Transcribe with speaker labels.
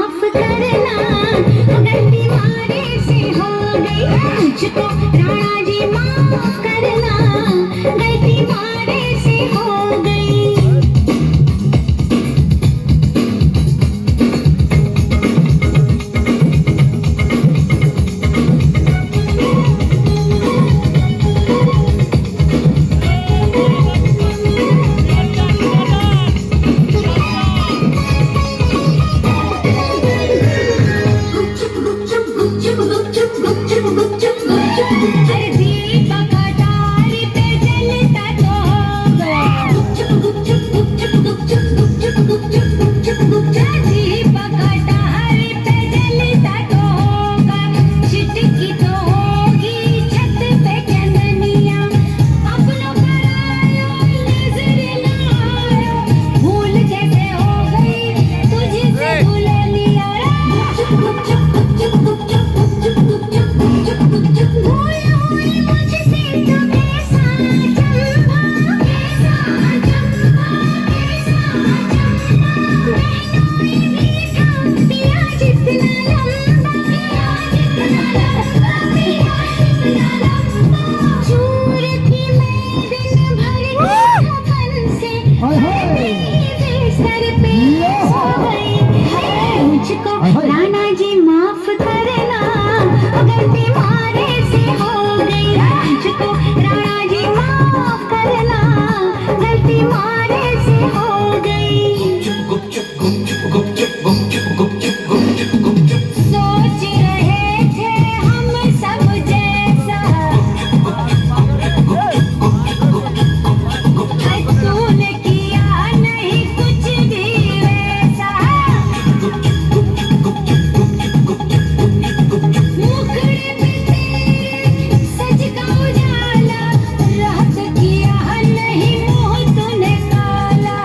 Speaker 1: माफ करना, गलती मारे से हो गई मुझको राणा जी माफ करना, गलती मारे से हो गई। राणा जी माफ करना, गलती मारे से हो गई मुझको राणा जी माफ करना, गलती मारे से हो गई। सोच रहे थे हम सब जैसा, तूने किया नहीं कुछ भी वैसा, मुखड़े पे तेरे सच का उजाला, रात किया नहीं मुँह तूने काला।